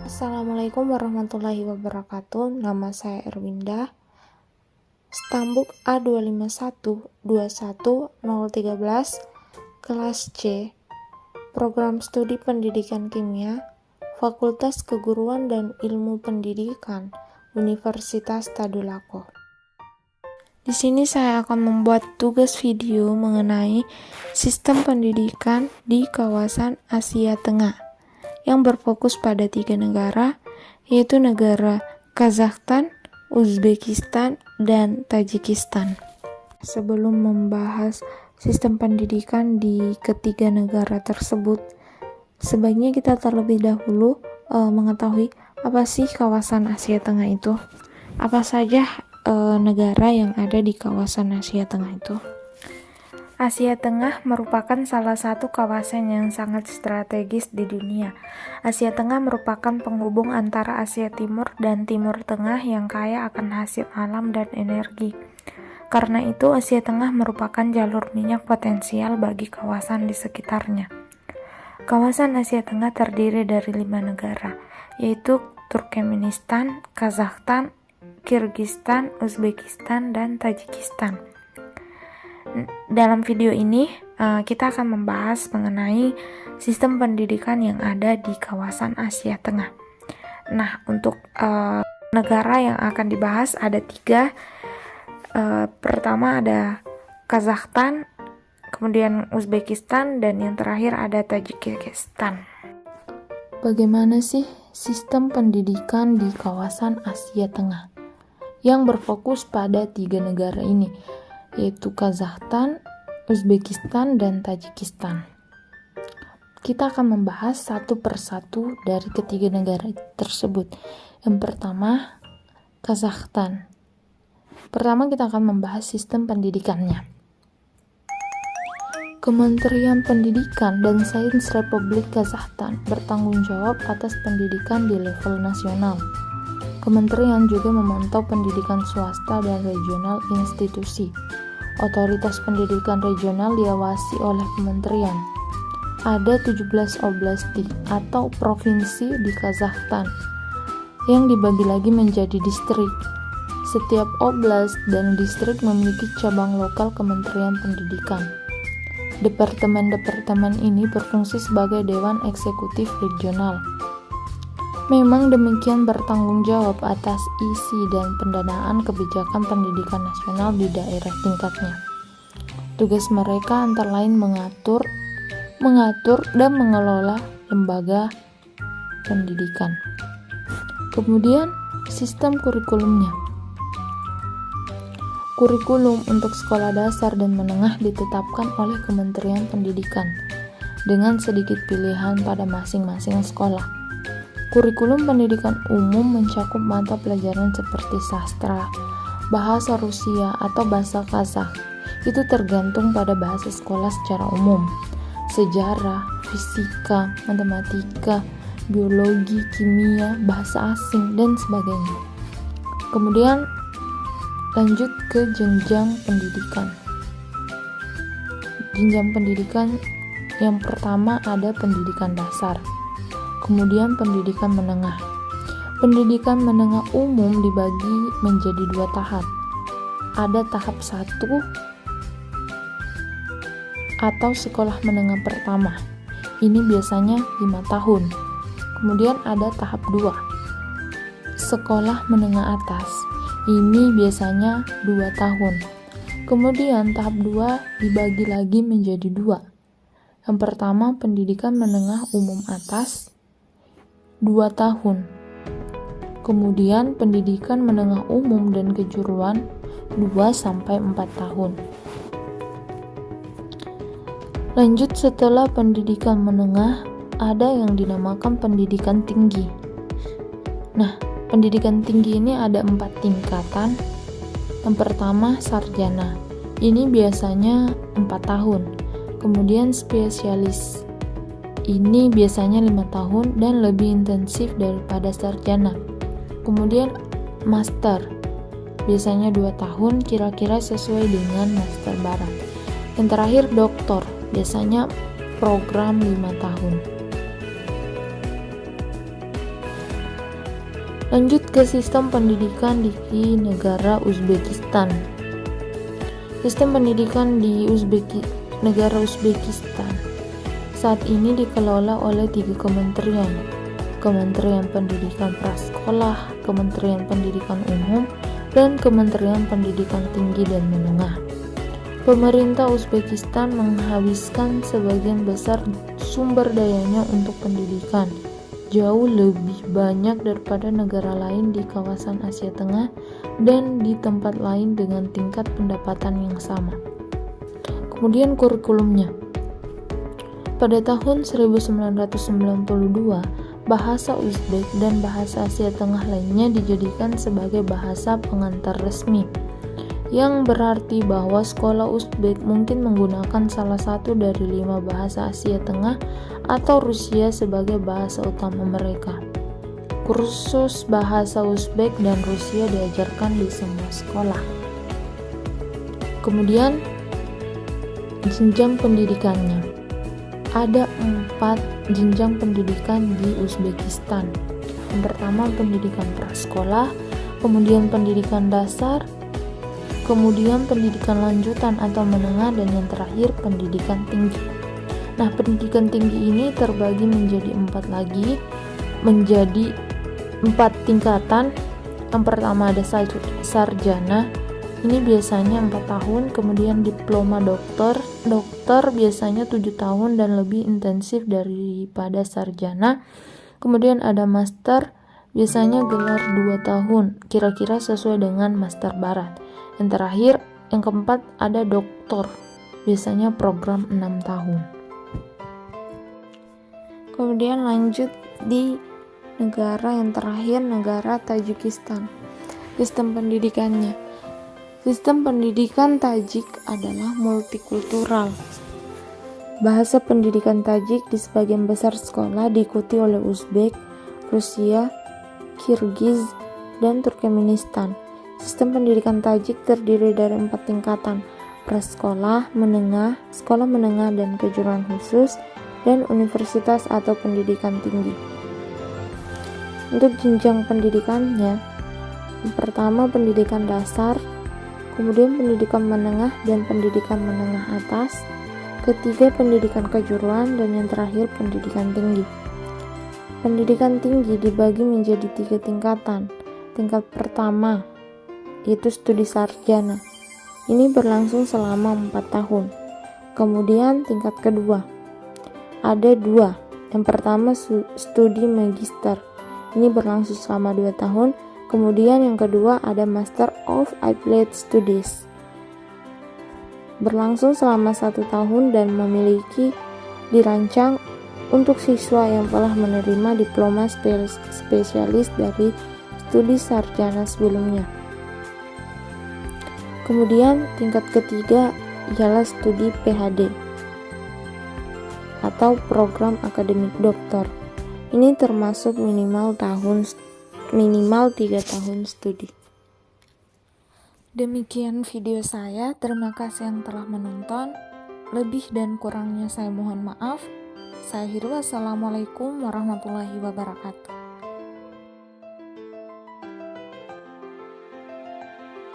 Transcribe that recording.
Assalamualaikum warahmatullahi wabarakatuh. Nama saya Erwinda. Stambuk A25121013, kelas C, Program Studi Pendidikan Kimia, Fakultas Keguruan dan Ilmu Pendidikan, Universitas Tadulako. Di sini saya akan membuat tugas video mengenai sistem pendidikan di kawasan Asia Tengah yang berfokus pada 3 negara, yaitu negara Kazakhstan, Uzbekistan, dan Tajikistan. Sebelum membahas sistem pendidikan di ketiga negara tersebut, sebaiknya kita terlebih dahulu mengetahui apa sih kawasan Asia Tengah itu. Apa saja negara yang ada di kawasan Asia Tengah itu. Asia Tengah merupakan salah satu kawasan yang sangat strategis di dunia. Asia Tengah merupakan penghubung antara Asia Timur dan Timur Tengah yang kaya akan hasil alam dan energi. Karena itu, Asia Tengah merupakan jalur minyak potensial bagi kawasan di sekitarnya. Kawasan Asia Tengah terdiri dari 5 negara, yaitu Turkmenistan, Kazakhstan, Kirgistan, Uzbekistan, dan Tajikistan. Dalam video ini, kita akan membahas mengenai sistem pendidikan yang ada di kawasan Asia Tengah. Nah, untuk negara yang akan dibahas ada 3. Pertama ada Kazakhstan, kemudian Uzbekistan, dan yang terakhir ada Tajikistan. Bagaimana sih sistem pendidikan di kawasan Asia Tengah yang berfokus pada 3 negara ini, yaitu Kazakhstan, Uzbekistan, dan Tajikistan. Kita akan membahas satu persatu dari ketiga negara tersebut. Yang pertama, Kazakhstan. Pertama kita akan membahas sistem pendidikannya. Kementerian Pendidikan dan Sains Republik Kazakhstan bertanggung jawab atas pendidikan di level nasional. Kementerian juga memantau pendidikan swasta dan regional institusi. Otoritas pendidikan regional diawasi oleh kementerian. Ada 17 oblasti atau provinsi di Kazakhstan yang dibagi lagi menjadi distrik. Setiap oblast dan distrik memiliki cabang lokal Kementerian Pendidikan. Departemen-departemen ini berfungsi sebagai dewan eksekutif regional. Memang demikian bertanggung jawab atas isi dan pendanaan kebijakan pendidikan nasional di daerah tingkatnya. Tugas mereka antara lain mengatur dan mengelola lembaga pendidikan. Kemudian sistem kurikulumnya. Kurikulum untuk sekolah dasar dan menengah ditetapkan oleh Kementerian Pendidikan dengan sedikit pilihan pada masing-masing sekolah. Kurikulum pendidikan umum mencakup mata pelajaran seperti sastra, bahasa Rusia, atau bahasa Kazakh. Itu tergantung pada bahasa sekolah secara umum. Sejarah, fisika, matematika, biologi, kimia, bahasa asing, dan sebagainya. Kemudian lanjut ke jenjang pendidikan. Jenjang pendidikan yang pertama ada pendidikan dasar. Kemudian pendidikan menengah. Pendidikan menengah umum dibagi menjadi 2 tahap. Ada tahap 1 atau sekolah menengah pertama. Ini biasanya 5 tahun. Kemudian ada tahap 2, sekolah menengah atas. Ini biasanya 2 tahun. Kemudian tahap 2 dibagi lagi menjadi 2. Yang pertama pendidikan menengah umum atas 2 tahun. Kemudian pendidikan menengah umum dan kejuruan 2-4 tahun. Lanjut, setelah pendidikan menengah ada yang dinamakan pendidikan tinggi. Nah, pendidikan tinggi ini ada 4 tingkatan. Yang pertama sarjana. Ini biasanya 4 tahun. Kemudian spesialis. Ini biasanya 5 tahun dan lebih intensif daripada sarjana. Kemudian master, biasanya 2 tahun, kira-kira sesuai dengan master barat. Yang terakhir doktor, biasanya program 5 tahun. Lanjut ke sistem pendidikan di negara Uzbekistan. Sistem pendidikan di negara Uzbekistan saat ini dikelola oleh 3 kementerian: Kementerian Pendidikan Prasekolah, Kementerian Pendidikan Umum, dan Kementerian Pendidikan Tinggi dan Menengah. Pemerintah Uzbekistan menghabiskan sebagian besar sumber dayanya untuk pendidikan, jauh lebih banyak daripada negara lain di kawasan Asia Tengah dan di tempat lain dengan tingkat pendapatan yang sama. Kemudian kurikulumnya. Pada tahun 1992, bahasa Uzbek dan bahasa Asia Tengah lainnya dijadikan sebagai bahasa pengantar resmi, yang berarti bahwa sekolah Uzbek mungkin menggunakan salah satu dari 5 bahasa Asia Tengah atau Rusia sebagai bahasa utama mereka. Kursus bahasa Uzbek dan Rusia diajarkan di semua sekolah. Kemudian, jenjang pendidikannya. Ada 4 jenjang pendidikan di Uzbekistan. Yang pertama, pendidikan prasekolah, kemudian pendidikan dasar, kemudian pendidikan lanjutan atau menengah, dan yang terakhir pendidikan tinggi. Nah, pendidikan tinggi ini terbagi menjadi 4 tingkatan. Yang pertama ada sarjana. Ini biasanya 4 tahun, kemudian diploma dokter biasanya 7 tahun dan lebih intensif daripada sarjana. Kemudian ada master, biasanya gelar 2 tahun, kira-kira sesuai dengan master barat. Yang terakhir, yang keempat ada doktor, biasanya program 6 tahun. Kemudian lanjut di negara yang terakhir, negara Tajikistan. Sistem pendidikannya. Sistem pendidikan Tajik adalah multikultural. Bahasa pendidikan Tajik di sebagian besar sekolah diikuti oleh Uzbek, Rusia, Kirgiz, dan Turkmenistan. Sistem pendidikan Tajik terdiri dari 4 tingkatan: prasekolah, menengah, sekolah menengah dan kejuruan khusus, dan universitas atau pendidikan tinggi. Untuk jenjang pendidikannya, yang pertama pendidikan dasar, kemudian pendidikan menengah dan pendidikan menengah atas, ketiga pendidikan kejuruan, dan yang terakhir pendidikan tinggi. Pendidikan tinggi dibagi menjadi 3 tingkatan. Tingkat pertama yaitu studi sarjana. Ini berlangsung selama 4 tahun. Kemudian tingkat kedua ada 2. Yang pertama studi magister. Ini berlangsung selama 2 tahun. Kemudian yang kedua ada Master of Applied Studies, berlangsung selama 1 tahun dan dirancang untuk siswa yang telah menerima diploma spesialis dari studi sarjana sebelumnya. Kemudian tingkat ketiga ialah studi PhD atau program akademik doktor. Ini termasuk minimal 3 tahun studi. Demikian video saya, terima kasih yang telah menonton. Lebih dan kurangnya saya mohon maaf. Saya akhiri, wassalamualaikum warahmatullahi wabarakatuh.